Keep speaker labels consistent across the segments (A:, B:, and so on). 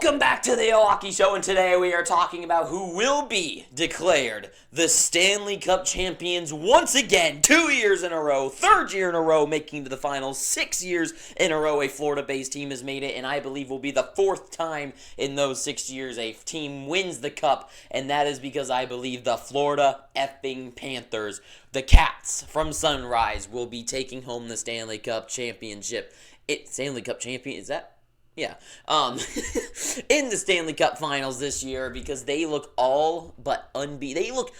A: Welcome back to the Hockey Show, and today we are talking about who will be declared the Stanley Cup champions once again, 2 years in a row, third year in a row, making it to the finals, 6 years in a row a Florida-based team has made it, and I believe will be the fourth time in those 6 years a team wins the Cup, and that is because I believe the Florida effing Panthers, the Cats from Sunrise, will be taking home the Stanley Cup championship. Stanley Cup champion, is that? Yeah, in the Stanley Cup Finals this year because they look all but they look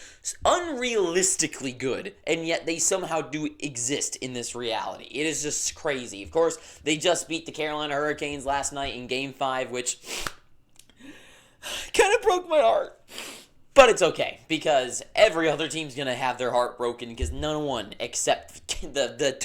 A: unrealistically good, and yet they somehow do exist in this reality. It is just crazy. Of course, they just beat the Carolina Hurricanes last night in Game 5, which kind of broke my heart. But it's okay, because every other team's going to have their heart broken, because no one except the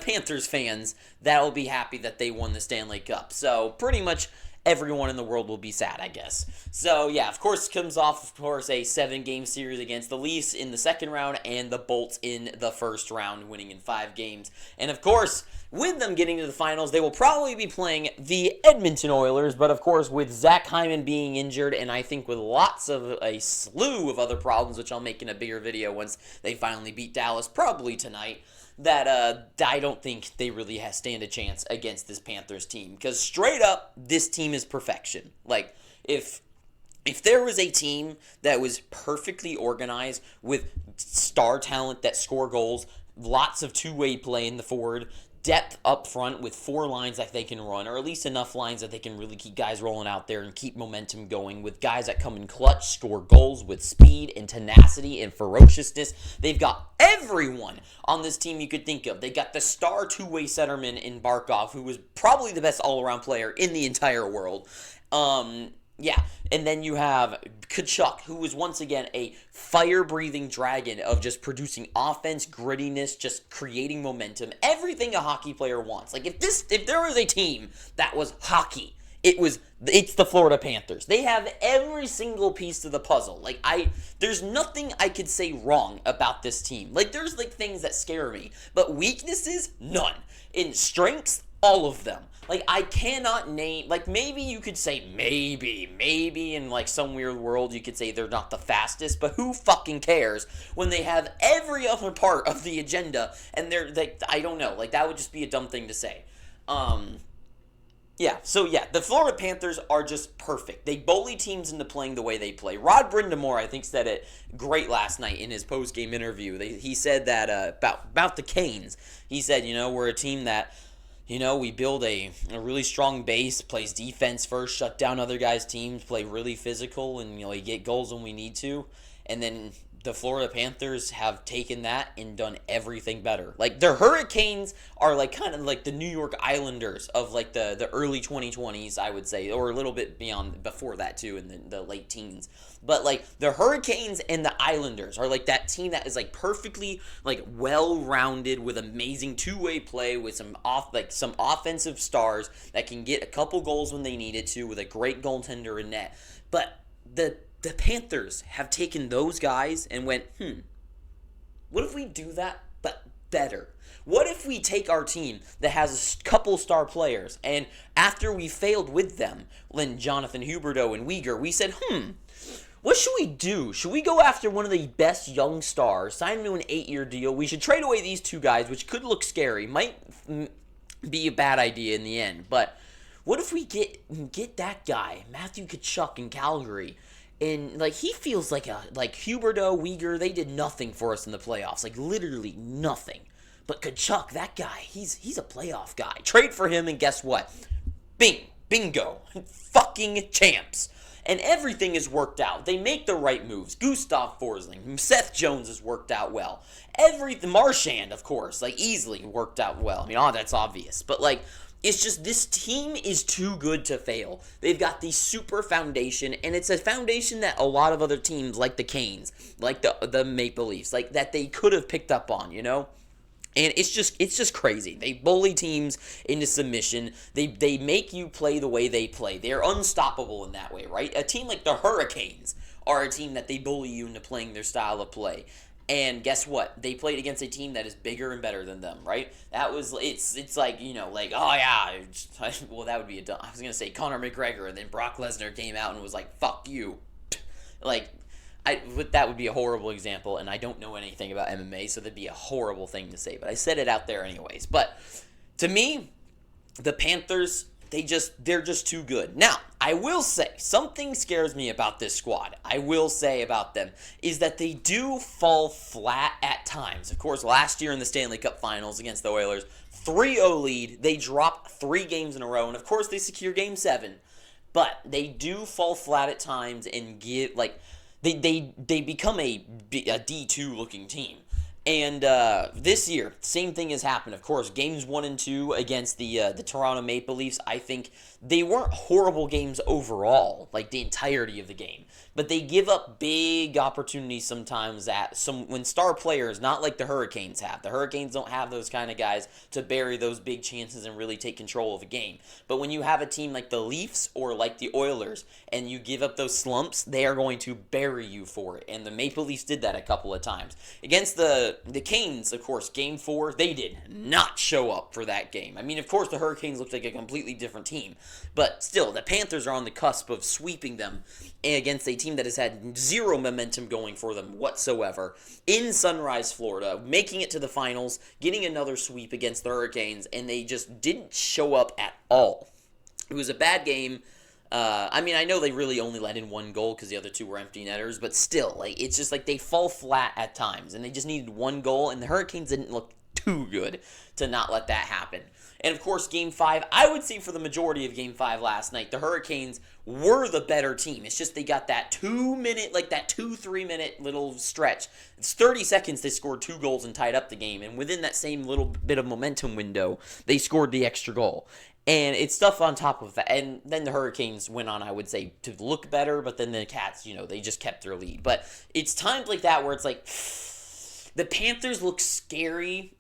A: Panthers fans that will be happy that they won the Stanley Cup. So pretty much everyone in the world will be sad, I guess. So yeah, of course, comes off, a 7-game series against the Leafs in the second round and the Bolts in the first round, winning in 5 games. And of course, with them getting to the finals, they will probably be playing the Edmonton Oilers, but of course, with Zach Hyman being injured, and I think with lots of a slew of other problems, which I'll make in a bigger video once they finally beat Dallas, probably tonight, that I don't think they really stand a chance against this Panthers team. Because straight up, this team is perfection. Like, if there was a team that was perfectly organized with star talent that score goals, lots of two-way play in the forward, depth up front with 4 lines that they can run, or at least enough lines that they can really keep guys rolling out there and keep momentum going, with guys that come in clutch, score goals with speed and tenacity and ferociousness. They've got everyone on this team you could think of. They got the star two-way centerman in Barkov, who was probably the best all-around player in the entire world. Yeah, and then you have Tkachuk, who is once again a fire-breathing dragon of just producing offense, grittiness, just creating momentum, everything a hockey player wants. Like, if there was a team that was hockey, it's the Florida Panthers. They have every single piece of the puzzle. Like, there's nothing I could say wrong about this team. Like, there's, things that scare me, but weaknesses, none. In strengths, all of them. Like, I cannot name, maybe you could say, maybe in, some weird world you could say they're not the fastest, but who fucking cares when they have every other part of the agenda, and they're, I don't know, that would just be a dumb thing to say. The Florida Panthers are just perfect. They bully teams into playing the way they play. Rod Brindamore, I think, said it great last night in his post-game interview. He said that about the Canes. He said, we're a team that, we build a really strong base, plays defense first, shut down other guys' teams, play really physical, and, we get goals when we need to. And then the Florida Panthers have taken that and done everything better. Their Hurricanes are, kind of like the New York Islanders of, the early 2020s, I would say, or a little bit before that, too, in the late teens. But, the Hurricanes and the Islanders are, that team that is, perfectly, well-rounded with amazing two-way play with some offensive stars that can get a couple goals when they need it to with a great goaltender in net. But the Panthers have taken those guys and went, what if we do that, but better? What if we take our team that has a couple star players, and after we failed with them, Jonathan Huberdeau and Weegar, we said, what should we do? Should we go after one of the best young stars, sign him to an 8-year deal? We should trade away these 2 guys, which could look scary, might be a bad idea in the end, but what if we get that guy, Matthew Tkachuk in Calgary? And, he feels like Huberdeau, Weegar, they did nothing for us in the playoffs. Literally nothing. But Tkachuk, that guy, he's a playoff guy. Trade for him, and guess what? Bingo. Fucking champs. And everything has worked out. They make the right moves. Gustav Forsling, Seth Jones has worked out well. Marchand, of course, easily worked out well. I mean, that's obvious. But, it's just this team is too good to fail. They've got the super foundation, and it's a foundation that a lot of other teams, like the Canes, like the Maple Leafs, that they could have picked up on, And it's just crazy. They bully teams into submission. They make you play the way they play. They're unstoppable in that way, right? A team like the Hurricanes are a team that they bully you into playing their style of play. And guess what? They played against a team that is bigger and better than them, right? It's like, like, oh yeah, well, that would be I was gonna say Conor McGregor, and then Brock Lesnar came out and was like, fuck you. Like, that would be a horrible example, and I don't know anything about MMA, so that'd be a horrible thing to say, but I said it out there anyways. But to me, the Panthers, they're just too good. Now, I will say, something scares me about this squad. I will say about them is that they do fall flat at times. Of course, last year in the Stanley Cup Finals against the Oilers, 3-0 lead, they drop 3 games in a row, and of course they secure Game 7. But they do fall flat at times and they become a D2 looking team. And this year, same thing has happened. Of course, games 1 and 2 against the Toronto Maple Leafs, I think they weren't horrible games overall, like the entirety of the game. But they give up big opportunities sometimes when star players, not like the Hurricanes have. The Hurricanes don't have those kind of guys to bury those big chances and really take control of a game. But when you have a team like the Leafs or like the Oilers and you give up those slumps, they are going to bury you for it. And the Maple Leafs did that a couple of times. Against the Canes, of course, Game 4, they did not show up for that game. I mean, of course, the Hurricanes looked like a completely different team. But still, the Panthers are on the cusp of sweeping them against a team that has had zero momentum going for them whatsoever in Sunrise, Florida, making it to the finals, getting another sweep against the Hurricanes, and they just didn't show up at all. It was a bad game. I mean, I know they really only let in 1 goal because the other 2 were empty netters, but still, it's just like they fall flat at times, and they just needed 1 goal, and the Hurricanes didn't look too good to not let that happen. And of course, Game 5, I would say for the majority of Game 5 last night, the Hurricanes were the better team. It's just they got that 2-minute, like that 2-3 minute little stretch. It's 30 seconds, they scored 2 goals and tied up the game, and within that same little bit of momentum window, they scored the extra goal. And it's stuff on top of that. And then the Hurricanes went on, I would say, to look better, but then the Cats, they just kept their lead. But it's times like that where it's like, the Panthers look scary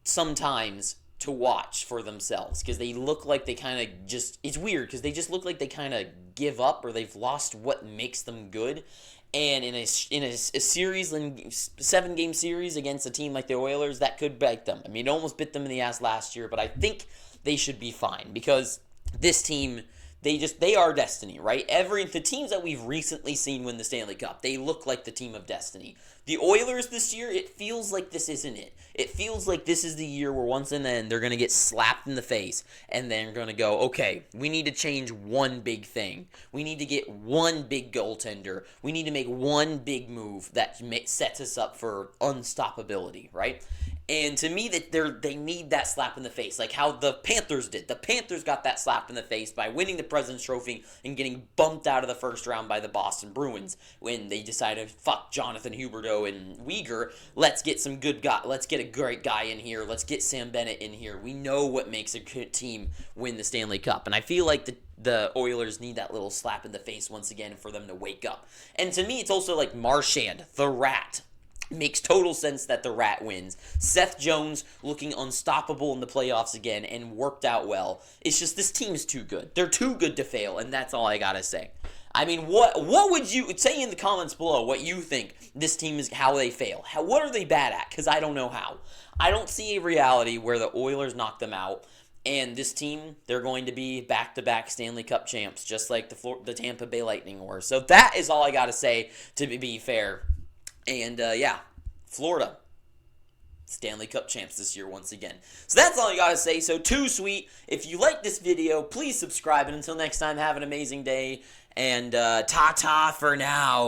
A: sometimes to watch for themselves because they look like they kind of just, it's weird because they just look like they kind of give up or they've lost what makes them good. And in a series, 7-game series against a team like the Oilers, that could bite them. I mean, it almost bit them in the ass last year, but I think they should be fine because this team, they are destiny, right? The teams that we've recently seen win the Stanley Cup, they look like the team of destiny. The Oilers this year, it feels like this isn't it. It feels like this is the year where once and then they're going to get slapped in the face and they're going to go, okay, we need to change one big thing. We need to get one big goaltender. We need to make one big move that sets us up for unstoppability, right? And to me, they need that slap in the face, like how the Panthers did. The Panthers got that slap in the face by winning the President's Trophy and getting bumped out of the first round by the Boston Bruins when they decided, fuck Jonathan Huberdeau and Weegar, let's get some good guy, let's get a great guy in here, let's get Sam Bennett in here. We know what makes a good team win the Stanley Cup, and I feel like the Oilers need that little slap in the face once again for them to wake up. And to me, it's also like Marchand, the Rat. Makes total sense that the Rat wins. Seth Jones looking unstoppable in the playoffs again and worked out well. It's just this team is too good. They're too good to fail, and that's all I gotta say. I mean, what would you say in the comments below what you think this team is, how they fail? What are they bad at? Because I don't know how. I don't see a reality where the Oilers knock them out. And this team, they're going to be back-to-back Stanley Cup champs, just like the Tampa Bay Lightning were. So that is all I got to say, to be fair. And, yeah, Florida, Stanley Cup champs this year once again. So that's all I got to say. So too sweet. If you like this video, please subscribe. And until next time, have an amazing day. And ta-ta for now.